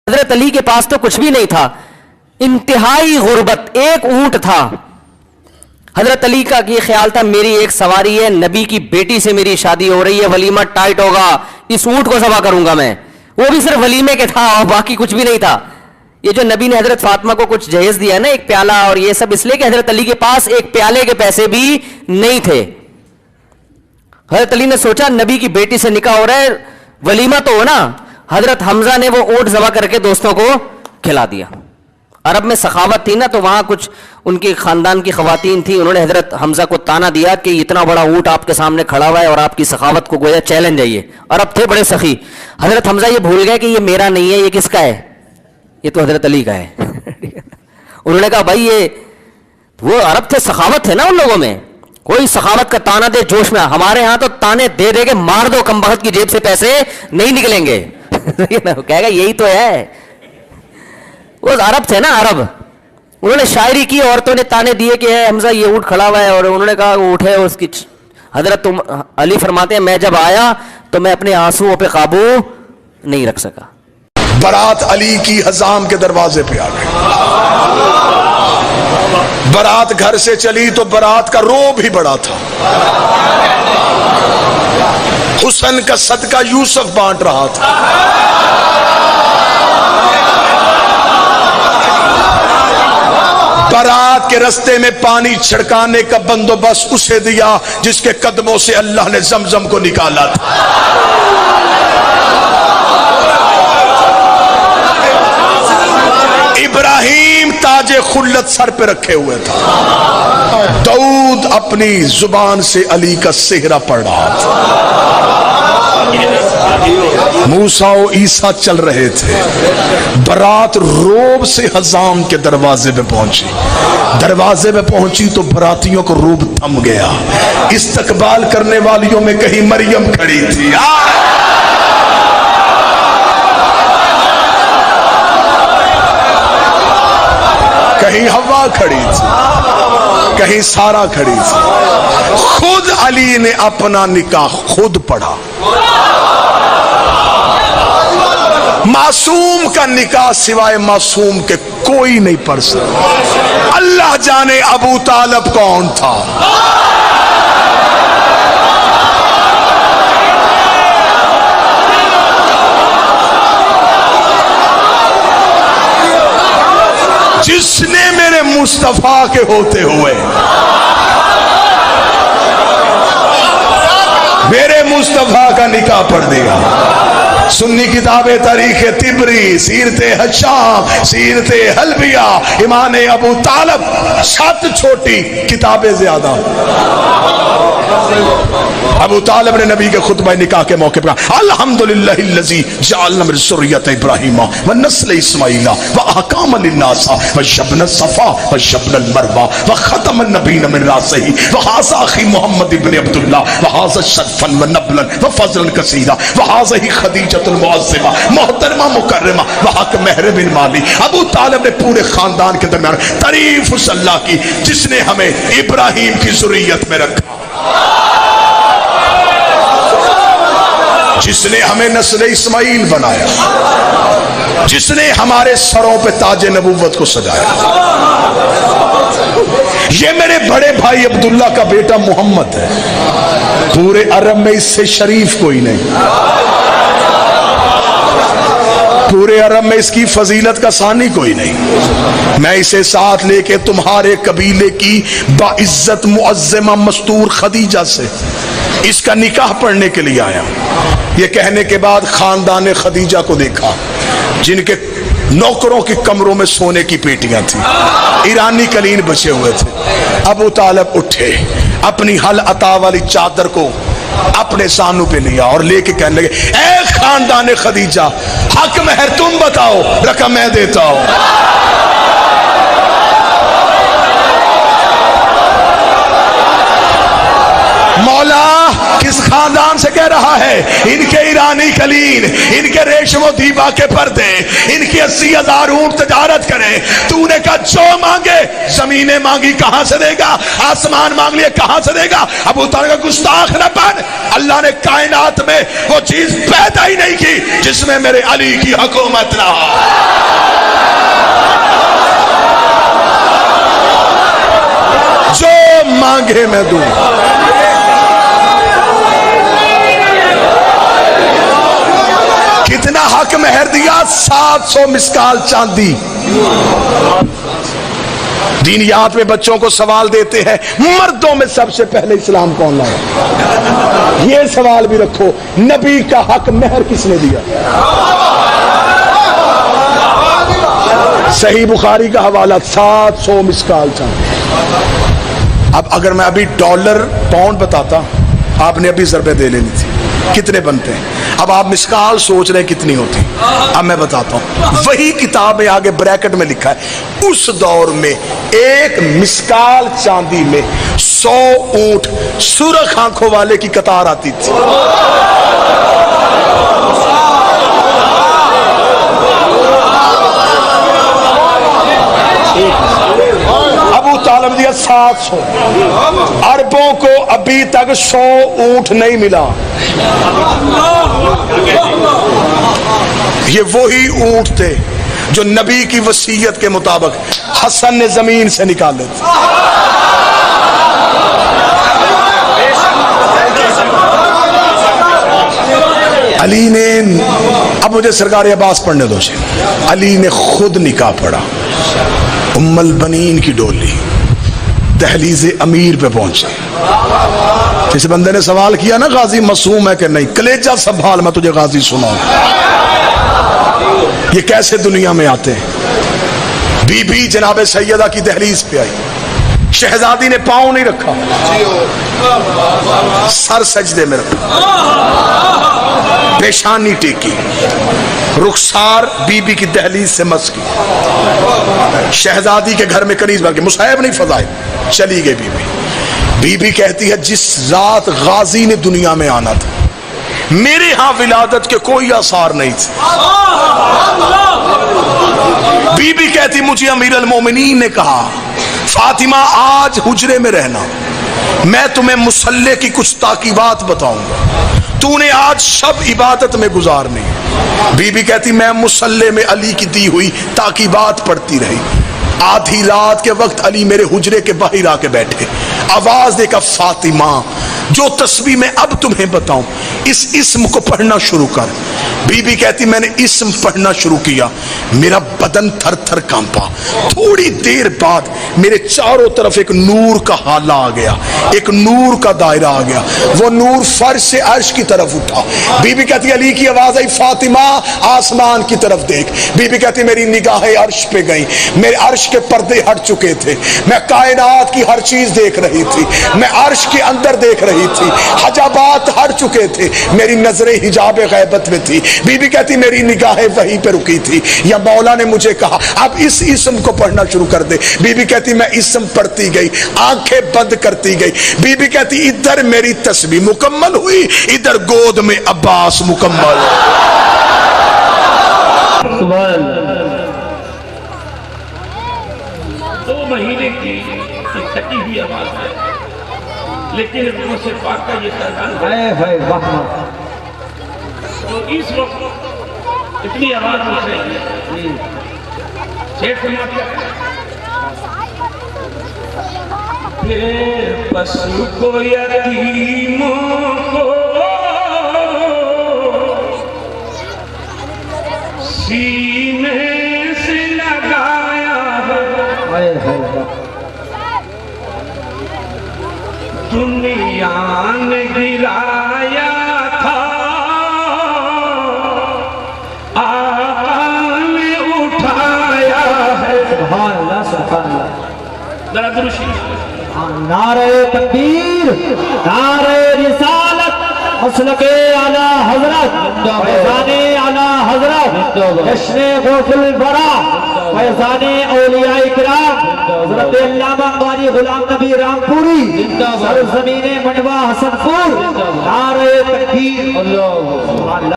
حضرت علی کے پاس تو کچھ بھی نہیں تھا، انتہائی غربت، ایک اونٹ تھا۔ حضرت علی کا یہ خیال تھا میری ایک سواری ہے، نبی کی بیٹی سے میری شادی ہو رہی ہے، ولیمہ ٹائٹ ہوگا، اس اونٹ کو ذبح کروں گا میں، وہ بھی صرف ولیمے کے تھا اور باقی کچھ بھی نہیں تھا۔ یہ جو نبی نے حضرت فاطمہ کو کچھ جہیز دیا نا، ایک پیالہ اور یہ سب، اس لیے کہ حضرت علی کے پاس ایک پیالے کے پیسے بھی نہیں تھے۔ حضرت علی نے سوچا نبی کی بیٹی سے نکاح ہو رہا ہے، ولیمہ تو ہو نا۔ حضرت حمزہ نے وہ اونٹ ذبح کر کے دوستوں کو کھلا دیا۔ عرب میں سخاوت تھی نا، تو وہاں کچھ ان کے خاندان کی خواتین تھیں، انہوں نے حضرت حمزہ کو تانا دیا کہ اتنا بڑا اونٹ آپ کے سامنے کھڑا ہوا ہے اور آپ کی سخاوت کو گویا چیلنج ہے۔ یہ عرب تھے بڑے سخی۔ حضرت حمزہ یہ بھول گئے کہ یہ میرا نہیں ہے، یہ کس کا ہے؟ یہ تو حضرت علی کا ہے۔ انہوں نے کہا بھائی یہ وہ عرب تھے، سخاوت ہے نا ان لوگوں میں، کوئی سخاوت کا تانا دے جوش میں، ہمارے ہاں تو تانے دے دے کے مار دو، کم بخت کی جیب سے پیسے نہیں نکلیں گے۔ کہے گا یہی تو ہے، وہ عرب تھے نا عرب۔ انہوں نے شاعری کی، عورتوں نے تانے دیے کہ اے حمزہ یہ اونٹ کھڑا ہوا ہے، اور انہوں نے کہا وہ اونٹ ہے اس کی۔ حضرت علی فرماتے ہیں میں جب آیا تو میں اپنے آنسوؤں پہ قابو نہیں رکھ سکا۔ برات علی کی حزام کے دروازے پہ آ گئی۔ برات گھر سے چلی تو برات کا روب ہی بڑا تھا۔ حسن کا صدقہ یوسف بانٹ رہا تھا۔ برات کے رستے میں پانی چھڑکانے کا بندوبست اسے دیا جس کے قدموں سے اللہ نے زمزم کو نکالا تھا۔ ابراہیم تاج خلت سر پہ رکھے ہوئے تھا، داؤد اپنی زبان سے علی کا سہرا پڑھ رہا تھا، موسیٰ و عیسیٰ چل رہے تھے۔ برات روب سے حزام کے دروازے پہ پہنچی۔ دروازے پہ پہنچی تو براتیوں کو روب تھم گیا۔ استقبال کرنے والیوں میں کہیں مریم کھڑی تھی، کہیں حوا کھڑی تھی، کہیں سارا کھڑی تھی۔ خود علی نے اپنا نکاح خود پڑھا۔ معصوم کا نکاح سوائے معصوم کے کوئی نہیں پڑھ سکتا۔ اللہ جانے ابو طالب کون تھا۔ جس نے میرے مصطفیٰ کے ہوتے ہوئے میرے مصطفیٰ کا نکاح پڑھ دیا۔ سنی کتاب تاریخ طبری، سیرت حشام، سیرت حلبیہ، امام ابو طالب، 7 چھوٹی کتابیں زیادہ۔ ابو طالب نے نبی کے خطبہ نکاح کے موقع پر الحمدللہ الذی جعلنا من ذریۃ ابراہیم ونسل اسماعیل واحکام للناس وجبن الصفا وجبن المروہ وختم النبیین من راسہ وہذا اخی محمد ابن عبداللہ وہذا شرفا ونبلا وفضلا کثیرا وہذا خدیجہ المعظمہ محترمہ مکرمہ وحق مہر بن مالی۔ ابو طالب نے پورے خاندان کے درمیان تعریف اس اللہ کی جس نے ہمیں ابراہیم کی ذریت میں رکھا، جس نے ہمیں نسل اسماعیل بنایا، جس نے ہمارے سروں پہ تاج نبوت کو سجایا۔ یہ میرے بڑے بھائی عبداللہ کا بیٹا محمد ہے، پورے عرب میں اس سے شریف کوئی نہیں، پورے عرب میں اس کی فضیلت کا ثانی کوئی نہیں۔ میں اسے ساتھ لے کے تمہارے قبیلے کی باعزت معظمہ مستور خدیجہ سے اس کا نکاح پڑھنے کے لیے آیا۔ یہ کہنے کے بعد خاندان خدیجہ کو دیکھا جن کے نوکروں کے کمروں میں سونے کی پیٹیاں تھیں، ایرانی قلین بچے ہوئے تھے۔ ابو طالب اٹھے، اپنی حل عطا والی چادر کو اپنے سانوں پہ لیا اور لے کے کہنے لگے اے خاندان خدیجہ، حق مہر تم بتاؤ، رقم میں دیتا ہوں۔ مولا کس خاندان سے کہہ رہا ہے؟ ان کے ایرانی قلین، ان کے ریشم و دیبا کے پردے، ان کی 80,000 اونٹ تجارت کریں۔ تو نے کہا جو مانگے، زمینیں مانگی کہاں سے دے گا، آسمان مانگ لیے کہاں سے دے گا۔ ابو طالب کا گستاخ نہ بن، اللہ نے کائنات میں وہ چیز پیدا ہی نہیں کی جس میں میرے علی کی حکومت نہ ہو۔ مانگے میں دوں. کتنا حق مہر دیا؟ 700 مسکال چاندی. دینیات میں بچوں کو سوال دیتے ہیں مردوں میں سب سے پہلے اسلام کون لایا؟ یہ سوال بھی رکھو، نبی کا حق مہر کس نے دیا؟ صحیح بخاری کا حوالہ 700 مسکال چاندی. اب اگر میں ابھی ڈالر پاؤنڈ بتاتا، آپ نے ابھی ضربے دے لینی تھی. کتنے بنتے ہیں؟ اب آپ مسکال سوچ رہے ہیں کتنی ہوتی. اب میں بتاتا ہوں. وہی کتاب میں آگے بریکٹ میں لکھا ہے اس دور میں ایک مسکال چاندی میں 100 اونٹ سرخ آنکھوں والے کی قطار آتی تھی. ابو طالب دیا 700. عربوں کو ابھی تک 100 اونٹ نہیں ملا. یہ وہی اونٹ تھے جو نبی کی وصیت کے مطابق حسن نے زمین سے نکالے تھے. علی نے، اب مجھے سرکار عباس پڑھنے دو. علی نے خود نکاح پڑھا. ام البنین کی ڈولی دہلیز امیر پہ پہنچے. جس بندے نے سوال کیا نا غازی معصوم ہے کہ نہیں، کلیجہ سنبھال، میں تجھے غازی سناؤں. یہ کیسے دنیا میں آتے ہیں؟ بی بی جناب سیدہ کی دہلیز پہ آئی. شہزادی نے پاؤں نہیں رکھا، سر سجدے میں رکھا، پیشانی ٹیکی، رخسار بی بی کی دہلیز سے مس کی. شہزادی کے گھر میں کنیز بن کے مصاحب نہیں فضائل. چلی گئی بی بی. بی بی کہتی ہے جس رات غازی نے دنیا میں آنا تھا میرے ہاں ولادت کے کوئی آثار نہیں تھے. بی بی کہتی مجھے امیر المومنین نے کہا فاطمہ آج حجرے میں رہنا، میں تمہیں مصلی کی کچھ تاکیبات بتاؤں گا، تو نے آج شب عبادت میں گزارنی. بی بی کہتی میں مصلی میں علی کی دی ہوئی تاکیبات پڑھتی رہی. آدھی رات کے وقت علی میرے حجرے کے باہر آ کے بیٹھے. آواز دے کر فاطمہ جو تسبیح میں اب تمہیں بتاؤں اس اسم کو پڑھنا شروع کر. بی بی کہتی میں نے اسم پڑھنا شروع کیا، میرا بدن تھر تھر کانپا. تھوڑی دیر بعد میرے چاروں طرف ایک نور کا حالہ آ گیا، ایک نور کا دائرہ آ گیا. وہ نور فرش سے عرش کی طرف اٹھا. بی بی کہتی علی کی آواز آئی فاطمہ آسمان کی طرف دیکھ. بی بی کہتی میری نگاہیں عرش پہ گئیں، میرے عرش کے پردے ہٹ چکے تھے، میں کائنات کی ہر چیز دیکھ رہی تھی، میں عرش کے اندر دیکھ رہی تھی، حجابات ہٹ چکے تھے، میری نظریں حجاب غیبت میں تھی. بی بی کہتی میری نگاہیں وہیں پہ رکی تھی، یا مولا نے مجھے کہا اب اس اسم کو پڑھنا شروع کر دے. بی بی کہتی میں اسم پڑھتی گئی، آنکھیں بند کرتی گئی. بی بی کہتی ادھر میری تسبیح مکمل ہوئی، ادھر گود میں عباس مکمل. دو مہینے کی تھکی ہوئی آواز ہے، لیکن سے پاک کا یہ پیغام تو اس وقت اتنی آواز اٹھ رہی ہے. شیخ سماعت پھر پسو کو یتیموں کو سینے سے لگایا ہے، دنیا نے گرایا تھا آقا نے اٹھایا ہے. سبحان اللہ سبحان اللہ. ذرا درشی نعرہ تکبیر، نعرہ رسالت، مسلک اعلی حضرت، فیضان اعلی حضرت، جشن غوث الورا، فیضان اولیاء کرام حضرت علامہ قاری غلام نبی رامپوری، سرزمین منڈوا حسن پور. نعرہ تکبیر.